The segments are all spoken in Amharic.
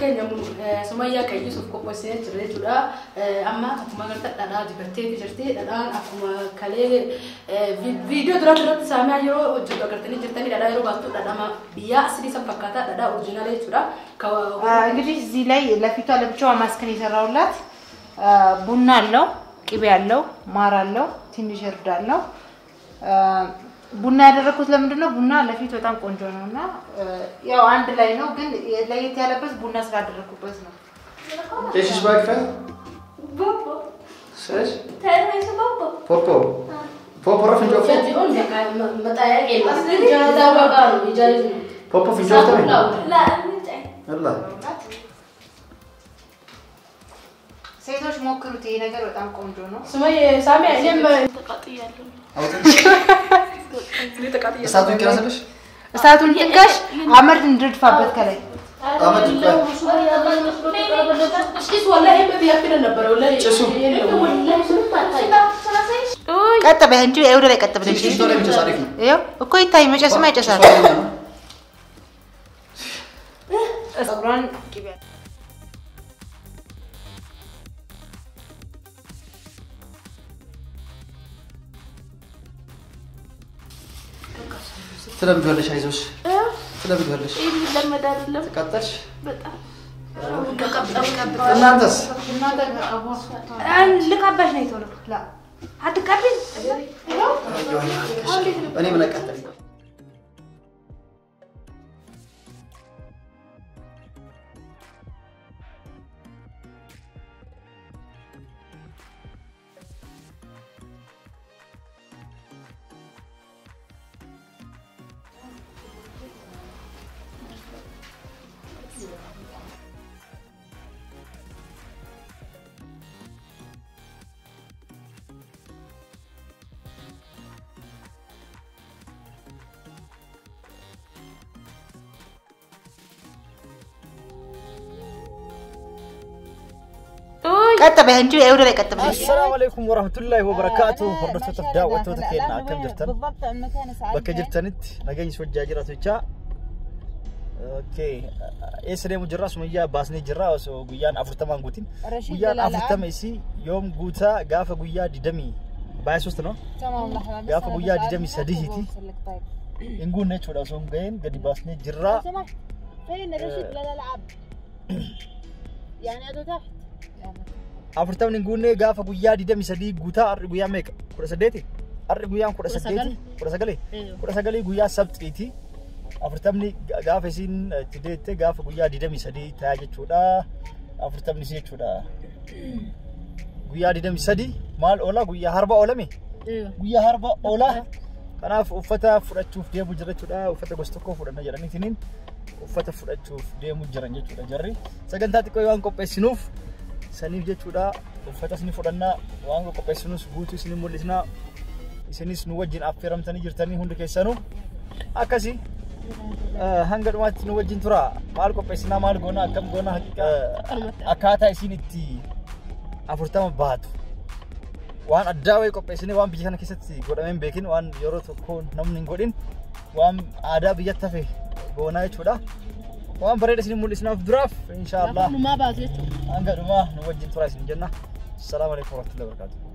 keenya Sumayyaa kan Yusuf qopheessee jirre jechuudha. Amma akkuma agartan dhadhaa dibattee jirti. Dhadhaan akkuma kalee viidiyoo duratti saamee yeroo hojjetu agartanii jirtanii dhadhaa yeroo baattu dhadhama biyyaa asii san fakkaata dhadhaa oriijinaal jechuudha. እንግዲህ እዚህ ላይ ለፊቷ ለብቻዋ ማስከን ይሰራውላት ቡና አለው ቅቤ አለው ማር አለው ትንሽ እርድ አለው ቡና ያደረኩት ለምንድነው ቡና ለፊት በጣም ቆንጆ ነውና ያው አንድ ላይ ነው ግን ለየት ያለበት ቡና ስላደረኩበት ነው ايش اسمك فين بوبو ايش تعرف بوبو بوبو بوبو راه فين جوفي مطايق اجازه وقالوا اجازه بوبو فين جوفي لا متعي يلا ሴቶች ሞክሩት ይሄ ነገር በጣም ቆንጆ ነው ሳሚ እኔም ተቃጥያለሁ እሳቱን ይቀራሰልሽ እሳቱን ትንካሽ አመድ እንድድፋበት ከላይ አመድ እሺ والله በቢያፍነ ነበር والله ጭሱ ቀጥ በይ እንጂ ወደ ላይ ቀጥ ብለሽ እሺ ዶላር ብቻ ሳሪፍ ነው ይሄ እኮ ይታይ መጨስማ ይጨሳል ፀጉሯን ቅቤ ትለምጃለሽ አይዞሽ ትለምጃለሽ ለመድ አይደለም ተቀጠልሽ በጣም እናንተስ ልቀባሽ ነው ይቶሎ ላ አትቀበል እኔ ምን አቃጠለኝ ቀጥ በይ እንጂ ወደ ላይ ቀጥ ብለሽ السلام عليكم ورحمه الله وبركاته هردت دعوته تكينا كم جرتن بكجرتنت نغني سوجاجرات ብቻ اوكي اسري مجرا سميا باسني جرا سو غيان افرتمان غوتين غيان افرتم ايسي يوم غوتا غاف غيا ديدمي باي سوست نو تمام لحظه غاف غيا ديدمي سديتي انغو نچو دا سوم غين غدي باسني جرا فين رشيد لا العب يعني ادو تحت افرتم نغوني غاف غيا ديدمي سدي غوتا ار غيا ميك كره سديتي ار غيا كره سديتي كره سغلي غيا سبتيتي افرتمني غافسين تديت غاف غيا ديدمي سدي تاجچودا افرتمني سيچودا غيا ديدمي سدي مال اولا غيا هربا اولمي غيا هربا اولا كناف افتا فرچوف ديمو جرچودا افتا غستكو فدنا جرانيتين افتا فرچوف ديمو جرانجچودا جري سغنتاتي كويوان كوبيسنوف سنيف جچودا افتا سني فدنا وان كوبيسنوس بوتو سني مولسنا سنيس نوجين افيرمتني جرتني هند كيسانو akasi hanga dhumatti nu wajjin tura maal qopheessina maal goona akkam goona akkaataa isin itti 40 baatu waan addaa way qopheessine waan biyya kana keessatti godhameen beekin waan yeroo tokko namni hin godhin waan aadaa biyyatti hafe goona jechuudha waan bareeda isin mul'isnaaf duraaf inshallah ma baatu jechuudha hanga dhuma nu wajjin tura isin jenna assalamu alaykum wa rahmatullahi wa barakatuh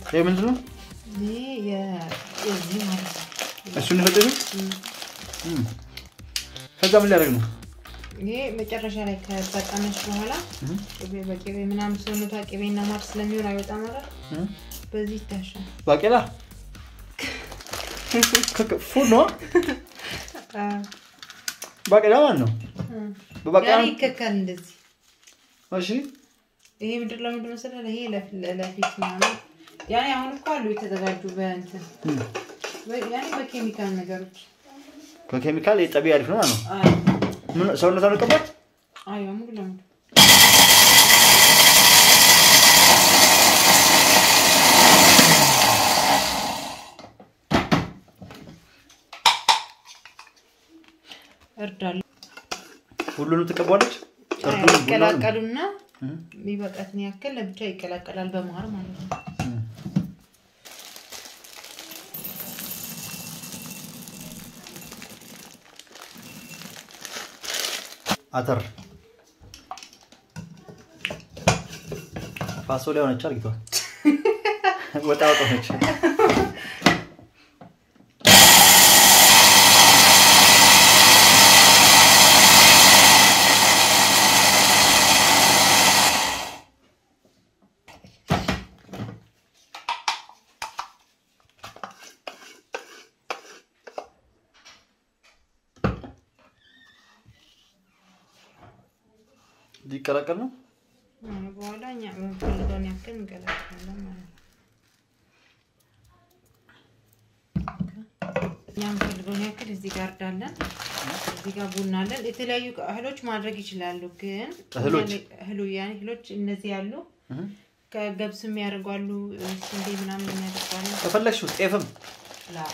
ይሄ ምንድነው? ይሄ የዚህ ማለት ነው። እሱን ፈጥሩ ከዛ ምን ሊያደርግ ነው? ይሄ መጨረሻ ላይ ከተጠቀመች በኋላ በቂቤ ምናምን ሰውነቷ ቂቤና ማር ስለሚሆን አይወጣም አይደል? በዚህ ታሻል ባቄላ ፉል ነው ባቄላ ማለት ነው። በባቄላ ይከካል እንደዚህ። እሺ ይሄ ምንድን ነው መሰለህ? ይሄ ለፊት ምናምን ያኔ አሁን እኮ አሉ የተዘጋጁ በእንትን ያኔ በኬሚካል ነገሮች በኬሚካል የጠቢ አሪፍ ነው ማለት ነው። አይ ምን ሰውነቷን ለቀባት? አይ ሙሉ ነው እርዳል ሁሉንም ተቀባለች። ይቀላቀሉና የሚበቃትን ያክል ለብቻ ይቀላቀላል በማር ማለት ነው። አተር ፋሶሊያ ሆነች አርግቷል። ወጣ ነች። ዲቀላቀል ነው በኋላ እኛ በፈልገን ያክል እንቀላቀላለን ማለት ነው። እኛም ፈልገን ያክል እዚህ ጋር ዳለን እዚህ ጋር ቡና አለን። የተለያዩ እህሎች ማድረግ ይችላሉ ግን እህሎች እነዚህ ያሉ ከገብስም ያደርጋሉ ስንዴ ምናምን ያደርጋሉ። ተፈለግሽው ጤፍም ላ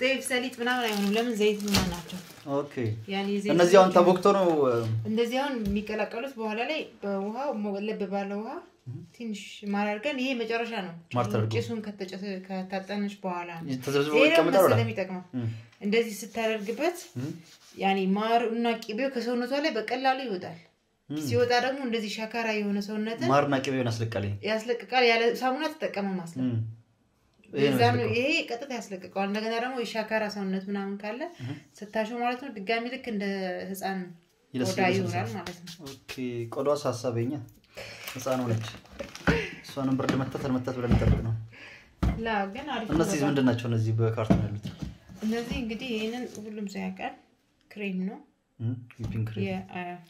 ጤፍ ሰሊጥ ምናምን አይሆንም። ለምን ዘይት ምናምን ናቸው። ኦኬ እነዚህ አሁን ተቦክቶ ነው እንደዚህ አሁን የሚቀላቀሉት በኋላ ላይ በውሃው መወለብ ባለ ውሃ ትንሽ ማር አድርገን ይሄ መጨረሻ ነው። ጭሱን ከታጠነች በኋላ ተዘብዝቦ ይቀመጣል ስለሚጠቅመው እንደዚህ ስታደርግበት ያኒ ማር እና ቂቤው ከሰውነቷ ላይ በቀላሉ ይወጣል። ሲወጣ ደግሞ እንደዚህ ሻካራ የሆነ ሰውነትን ማርና ቂቤውን ያስለቅቃል። ያለ ሳሙና ተጠቀመ ማስለ ይሄ ቀጥታ ያስለቅቀዋል። እንደገና ደግሞ የሻካራ ሰውነት ምናምን ካለ ስታሽው ማለት ነው ድጋሚ ልክ እንደ ህፃን ቆዳ ይሆናል ማለት ነው። ኦኬ ቆዳው ሳሳበኛ ህፃን ሆነች። እሷንም ብርድ መተት ብለን እንጠብቅ ነው። ላ ግን አሪፍ ነው። እነዚህ ምንድናቸው? እነዚህ በካርቶን ያሉት እነዚህ እንግዲህ ይሄንን ሁሉም ሰው ያውቃል። ክሬም ነው ዊፒንግ ክሬም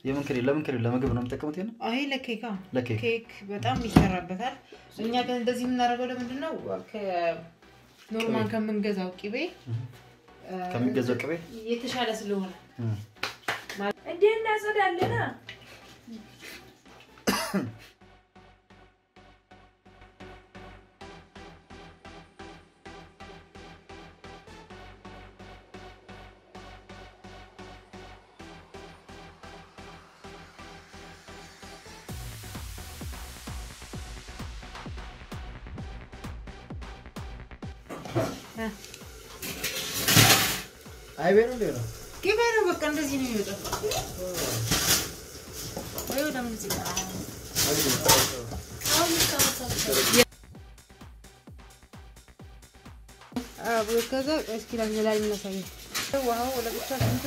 የምን ክሬም? ለምን ክሬም? ለምግብ ነው የምጠቀሙት ይሄን? አይ ለኬካ ኬክ በጣም ይሰራበታል። እኛ ግን እንደዚህ የምናደርገው ለምንድን ነው? ከኖርማል ከምንገዛው ቅቤ ከሚገዛው ቅቤ የተሻለ ስለሆነ እንዴ እናጸዳለና አይቤ ነው ሌላ ቅቤ ነው። በቃ እንደዚህ ነው የሚወጣው። ወይ ወደም እዚህ ከዛ እስኪ ላይ እናሳይ። ውሃው ለብቻ ስንት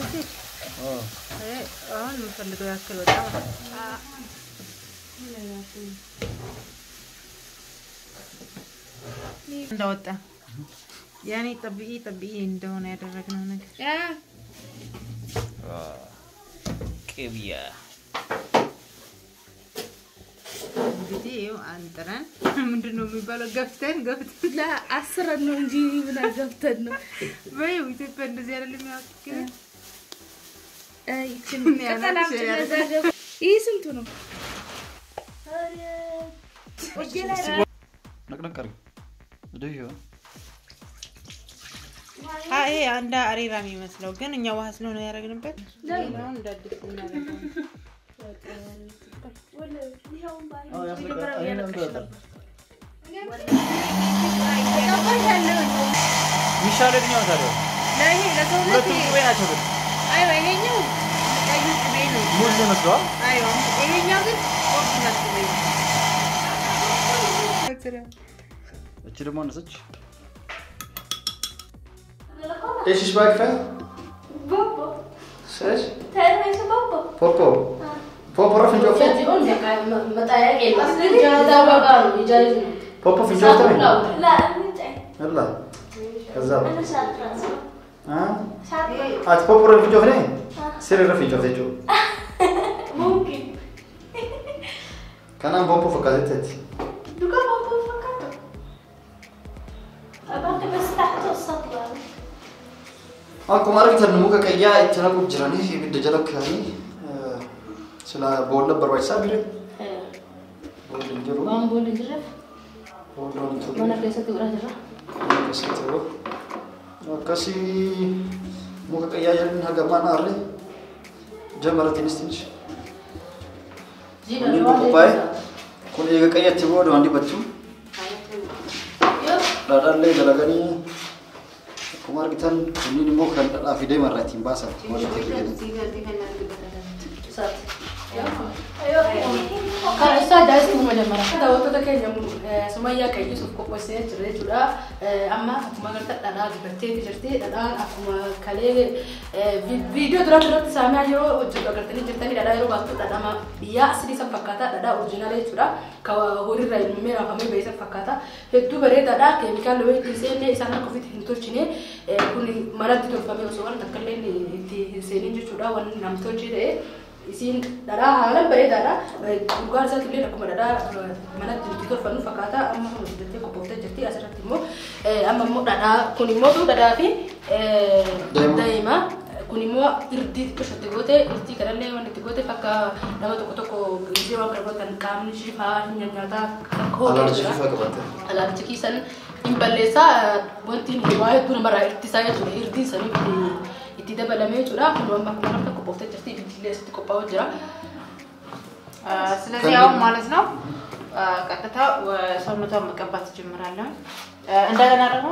አሁን የምፈልገው ያክል ወጣ። እንዳወጣ ያኔ ጠብይ እንደሆነ ያደረግነው ነገር ቅቤያ እንግዲህ ይኸው አንጥረን ምንድነው የሚባለው ገፍተን ለአስረን ነው እንጂ ምን ገፍተን ነው በይው ኢትዮጵያ እንደዚህ አይደለም ያውቀው ይችን ከተላም ተዘጋጀ ይሄ ስንቱ ነው ወጀላ ነቅነቀር ደህዩ አይ አንዳ አሪራ የሚመስለው ግን እኛ ውሃ ስለሆነ ያደረግንበት ነው እንዳድስ እናደርጋለን ወለ ይሄው ይሻለኛው ታዲያ ለይሄ ለሰውነት ወይናቸው አይ ወይኔው ታዩት ቤት ነው ሙሉ መስሏል። አይው ይሄኛው ግን ኦርዲናል ነው سريع እቺ ደግሞ አነሰች ايش باك فيها بوبو ايش تعرف ايش بوبو؟ بوبو بوبو رفن جوفي مطايق اصل جاهزه وقالوا يجاز بوبو في جوفي لا متعب يلا كذاب انا شاطره ها شاطره هات بوبو رفن جوفي سير رفن جوفي جو ممكن كان بوبو فكرت دوكا بوبو فكرته أبغى بس تحت السطوة اكو مارك تنمو كيا اتنقو جراني بدجلك يعني سلا بول نبر باي سابير بول انجرو بام بول انجرف بول انتو mana biasa tu orang jerah كسيتو كسي مو كيا جرين هاغا ما ناري جمرت انستنش jika Ini doang papai. Kun ega kaya tibo do andi baccu. Dadar le dalagani. Kumar kitan ini mo kan da fide marati basa. Mo te Kan isa dah itu macam mana? Dah waktu tu kan jam semua ya kayak Yusuf kau pasien cerai juga. Amma aku makan tak ada di berarti jadi ada aku kali video terus sama yo juga kertani cerita ni ada yo waktu ada mah dia asli sampai kata ada original juga. Kau hori rai merah kami biasa fakata. Itu berat ada chemical loh itu seni sana covid hintur cini kuni marat itu kami usulan tak kalian itu seni juga wan nam tu ciri. isin dara halan bare dara ugar sa tuli rakuma dara mana tinto fanu fakata amma ho dite ko pote jati asarati mo amma mo dara kuni mo tu dara fi daima kuni mo irdi ko shote gote irdi karalle wani gote fakka dama to ko gije wa karbo tan kam ni shifa nyanyata ko ala tikisan imbalesa bonti ni riwayat tu mara irti saya tu irdi sani tidak balame juga, kalau mak nak aku posted jadi video itu kau bawa je. ስለዚህ አሁን ማለት ነው ቀጥታ ሰውነቷን መቀባት ጀምራለሁ እንደገና ደግሞ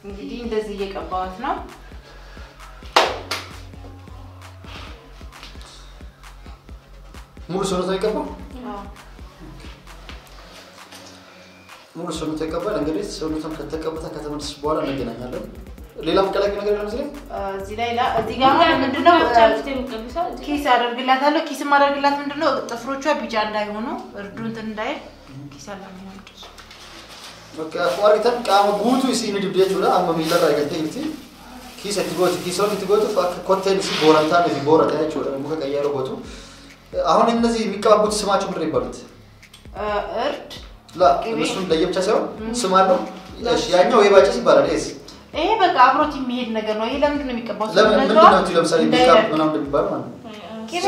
እንግዲህ እንደዚህ እየቀባሁት ነው ሙሉ ሰውነቷ ይቀባው ሙሉ ሰውነቷ ይቀባል እንግዲህ ሰውነቷን ከተቀበታ ከተመለሰች በኋላ እንገናኛለን ሌላ መቀላቀል ነገር አለ እዚህ እዚህ ላይ እዚህ ጋር ምንድነው ኪስ አደርግላታለሁ ኪስ ማድረግላት ምንድነው ጥፍሮቿ ቢጫ እንዳይሆኑ እርዱ እንትን እንዳይል ኪስ አላማው በቃ ቋሪተን ቃም ጉቱ ሲኒ ድብዴቹላ አመም ይለራ ይገተይቲ ኪስ አትጎት ኪሶን ትጎቱ ኮቴን ሲ ቦራንታ ነው ቦራታ ያቹላ ሙከ ቀያሮ ጎቱ አሁን እነዚህ የሚቀባቡት ስማቸው ምንድነው ይባሉት እርድ ላ እሱን ለየብቻ ሳይሆን ስም አለው እሺ ያኛው የባጭስ ይባላል እስ ይሄ በቃ አብሮት የሚሄድ ነገር ነው ይሄ ለምንድን ነው የሚቀባው ለምን ምንድነው ለምሳሌ ሜካፕ ምናምን እንደሚባል ማለት ነው ኪቤ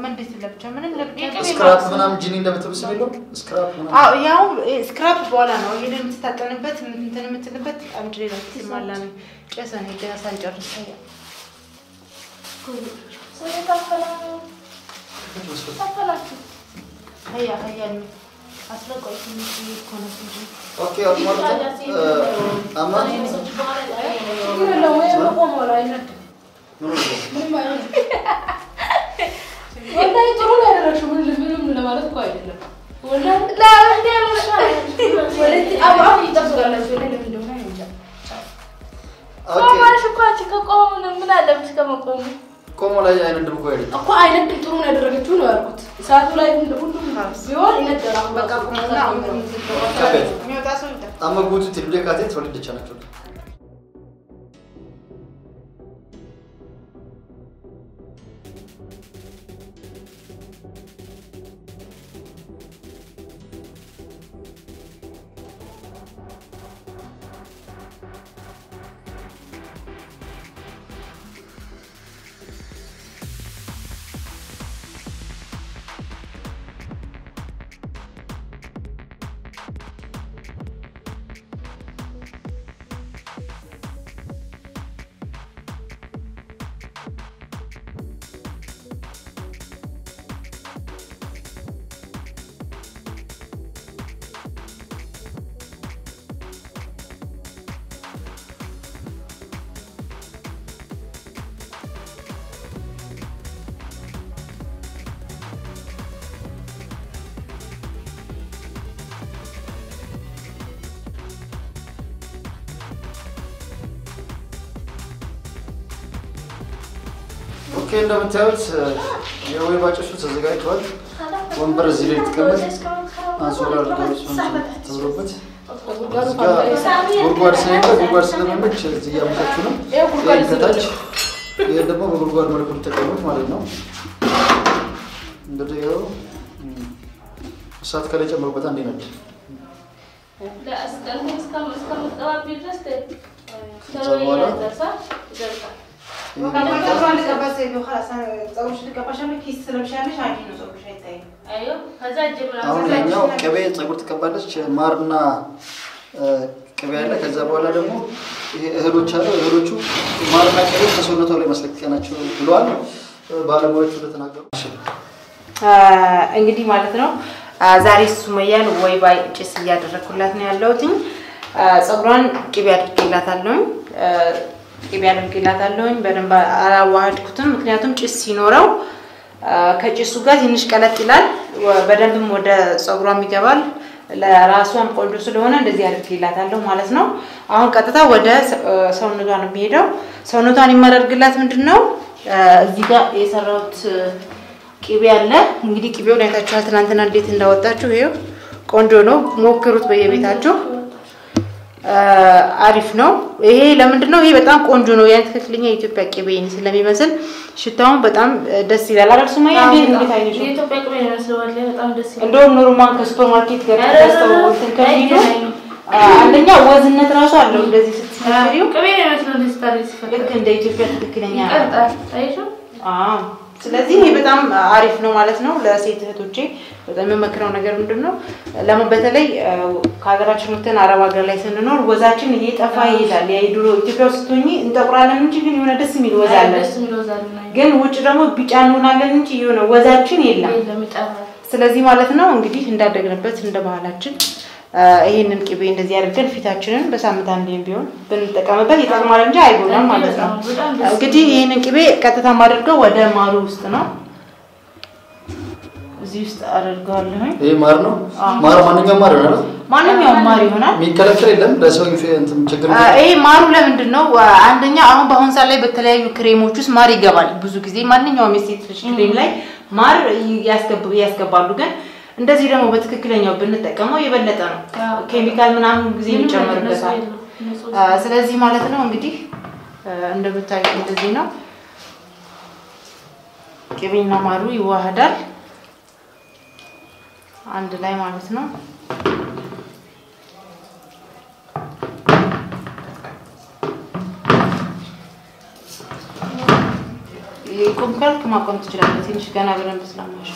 ምንድን ለብቻ ምንም ለብቻ ስክራፕ ምናምን ጂኒ እንደምትብስም የለው ስክራፕ ምናምን አዎ ያው ስክራፕ በኋላ ነው ይሄን የምትታጠንበት እንትን የምትልበት አንድ ሌላ ትማላ ነው ጨሰን ይደሳን ጨርሰያ تفضلوا هيا أسرقوا اسمي كنا سجين اوكي اما kira lo weh lo komo la ina mama wallahi turun ada shumul film la marat ko ayilla wallahi لا عندي انا شايف wallahi abu tabga la shule le ndo na inja ما شكواتك قوم من ادم كما قوم ቆሞ ላይ አይነት ደምቆ አይደል እኮ አይነት ጥሩ ነው ያደረገችው ነው ያልኩት እሳቱ ላይ ሁሉም ቢሆን ይነደራል በቃ ቆሞና የሚወጣ ሰው አመጉቱ ትልቃቴ ተወልደቻ ናቸው ኦኬ እንደምታዩት የወይባ ጭሱ ተዘጋጅቷል። ወንበር እዚህ ላይ ተቀመጥ አንሶላ አድርገው ተብሎበት ጉርጓድ ስለመመች እዚህ ያመጣችሁ ነው። ከታች ይሄ ደግሞ በጉርጓድ መልኩ ተቀመጥ ማለት ነው። እንግዲህ ያው እሳት ከላይ ጨምሮበት አንዴ ነበር አሁን ቅቤ ፀጉር ተቀባለች ማርና ቅቤ አለ። ከዛ በኋላ ደግሞ እህሎች አሉ። እህሎቹ ማርና ቅቤ ከሰውነቷ ላይ ማስለቀቂያ ናቸው ብለዋል ባለሙያዎቹ እንደተናገሩ። እንግዲህ ማለት ነው ዛሬ ሱመያን ወይባ ጭስ እያደረኩላት ነው ያለሁት። ፀጉሯን ቅቤ አድርጌላታለሁ። በደንብ አላዋሃድኩትም ምክንያቱም ጭስ ሲኖረው ከጭሱ ጋር ትንሽ ቀለጥ ይላል በደንብም ወደ ፀጉሯም ይገባል ለራሷም ቆንጆ ስለሆነ እንደዚህ አድርጌላታለሁ ማለት ነው። አሁን ቀጥታ ወደ ሰውነቷ ነው የሚሄደው። ሰውነቷን ይመረርግላት ምንድነው እዚህ ጋር የሰራሁት ቅቤ አለ። እንግዲህ ቅቤውን አይታችኋል ትናንትና እንዴት እንዳወጣችሁ ይሄው ቆንጆ ነው። ሞክሩት በየቤታችሁ አሪፍ ነው። ይሄ ለምንድነው ይሄ በጣም ቆንጆ ነው። ያን ትክክለኛ የኢትዮጵያ ቅቤ ስለሚመስል ሽታውን በጣም ደስ ይላል። አይደል ሱማያ እንዴት አይነሽ? የኢትዮጵያ ቅቤ ነው ስለዋለ በጣም ደስ ይላል። እንደውም ኖርማል ከሱፐር ማርኬት ጋር ተስተውል ከሚሉ አንደኛ ወዝነት ራሱ አለው እንደዚህ ስትሰሪው ቅቤ ነው ስለዚህ ልክ እንደ ኢትዮጵያ ትክክለኛ አይሾ ስለዚህ ይሄ በጣም አሪፍ ነው ማለት ነው። ለሴት እህቶቼ በጣም የምመክረው ነገር ምንድነው ለምን ከሀገራችን ወጥተን አረብ ሀገር ላይ ስንኖር ወዛችን እየጠፋ ይሄዳል። የድሮ ኢትዮጵያ ውስጥ ሆኜ እንጠቁራለን እንጂ ግን የሆነ ደስ የሚል ወዝ አለ። ግን ውጭ ደግሞ ቢጫ እንሆናለን እንጂ የሆነ ወዛችን የለም። ስለዚህ ማለት ነው እንግዲህ እንዳደግንበት እንደ ባህላችን ይሄንን ቅቤ እንደዚህ አድርገን ፊታችንን በሳምንት አንዴም ቢሆን ብንጠቀምበት ይጠቅማል እንጂ አይጎዳም ማለት ነው። እንግዲህ ይሄንን ቅቤ ቀጥታ ማድረገው ወደ ማሩ ውስጥ ነው። እዚህ ውስጥ አድርጋለሁ። ይሄ ማር ነው። ማር ማንኛውም ማር ነው። ማንኛውም ማር ይሆናል። የሚከለከል የለም ለሰው እንትን ችግር ነው። ይሄ ማሩ ለምንድነው አንደኛ አሁን በአሁን ሰዓት ላይ በተለያዩ ክሬሞች ውስጥ ማር ይገባል። ብዙ ጊዜ ማንኛውም የሴት ልጅ ክሬም ላይ ማር ያስገባሉ ግን እንደዚህ ደግሞ በትክክለኛው ብንጠቀመው የበለጠ ነው። ኬሚካል ምናምን ጊዜ ይጨመርበታል። ስለዚህ ማለት ነው እንግዲህ እንደምታዩት እንደዚህ ነው ቅቤና ማሩ ይዋሃዳል አንድ ላይ ማለት ነው። ይቆምካል ከማቆም ትችላለህ ትንሽ ገና በደንብ ስለማሽ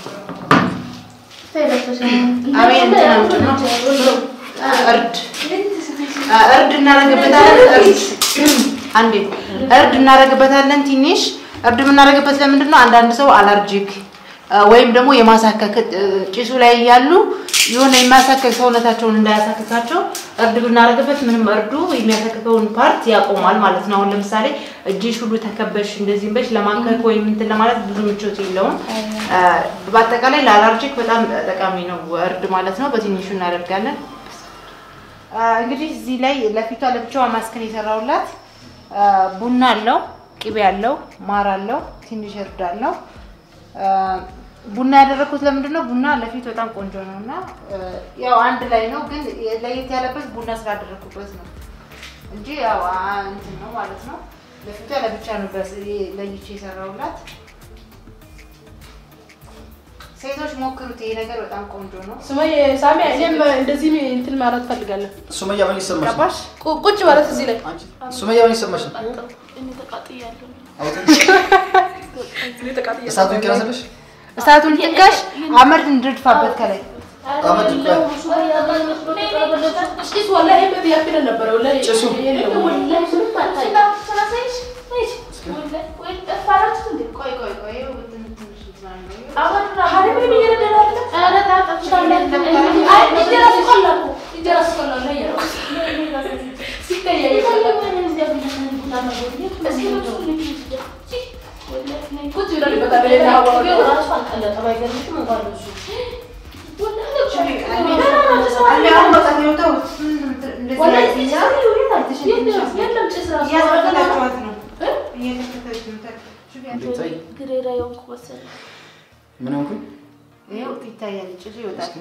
እርድ እናረግበታለን ትንሽ እርድ እናረግበት ለምንድነው አንዳንድ ሰው አለርጂክ ወይም ደግሞ የማሳከክ ጭሱ ላይ ያሉ የሆነ የማሳከክ ሰውነታቸውን እንዳያሳከካቸው እርድ ብናረግበት ምንም እርዱ የሚያሳከከውን ፓርት ያቆማል ማለት ነው። አሁን ለምሳሌ እጅሽ ሁሉ ተከበሽ እንደዚህ በሽ ለማከክ ወይም እንትን ለማለት ብዙ ምቾት የለውም። በአጠቃላይ ለአለርጂክ በጣም ጠቃሚ ነው እርድ ማለት ነው። በትንሹ እናደርጋለን። እንግዲህ እዚህ ላይ ለፊቷ ለብቻዋ ማስከን የሰራውላት ቡና አለው ቅቤ አለው ማር አለው ትንሽ እርድ አለው። ቡና ያደረኩት ለምንድነው ቡና ለፊት በጣም ቆንጆ ነውና ያው አንድ ላይ ነው ግን ለየት ያለበት ቡና ስላደረኩበት ነው እንጂ ያው እንትን ነው ማለት ነው። ለፊቷ ለብቻ ነው ለይቼ የሰራውላት። ሴቶች ሞክሩት ይሄ ነገር በጣም ቆንጆ ነው። ሳሚ እኔም እንደዚህ እንትን ማለት ፈልጋለሁ። ሱመያ ምን ይሰማሽ? ቀባሽ ቁጭ ማለት እዚህ ላይ ሱመያ ምን ይሰማሽ? እኔ ተቃጥያለሁ። እኔ ተቃጥያለሁ። እሳቱን ይቀራሰልሽ? እሳቱን ትንካሽ አመድ እንድትፋበት ከላይ አመድ ይቀር እሺ ወላሂ በቢያፍለ ነበር ወላሂ ጭሱ ወላሂ ስንት ታሳይሽ ወይ ተፋራችሁ እንዴ ቆይ አወራ ሀሪም ይረዳናል አረ ታጣጣለ አይ ይደረስ ኮላኩ ነው ያለው ሲከየ ይፈለግ እዚህ ያብላና እስኪ ነው كنت يقول لي بقى انا هو راس فان قال طبعا قال لي ما قالوش ولا انا هم بقى يوتو ولا يلا مش اسرع يا ግሬራ የሆንኩ መሰለኝ ምን ሆንኩ ይኸው ይታያል ጭሱ ይወጣል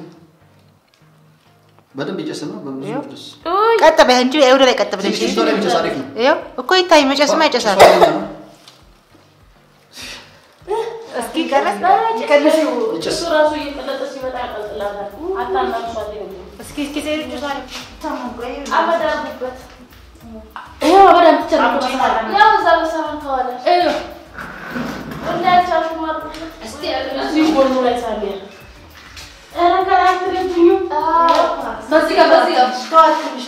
በደንብ ይጨስና በብዙ ድረስ ቀጥ በይ እንጂ ወደ ላይ ቀጥ ብለሽ ይኸው እኮ ይታይ መጨስማ ይጨሳል እስኪ ቀረስ ይቀልሽ እሱ ራሱ እየቀለጠ ሲመጣ ያቀልጥላታል አታናግሷት እስኪ ዘይት ጭሷል ተሞገይ አበዳበት ይሄው አበዳም ተጨርቆ ያው እዛ በሰራን ተዋለ ወላቻሽ ማር እስቲ እዚህ ቦርኖ ላይ ሳቢያ እረ ከላትሪው በዚህ ጋር ተዋት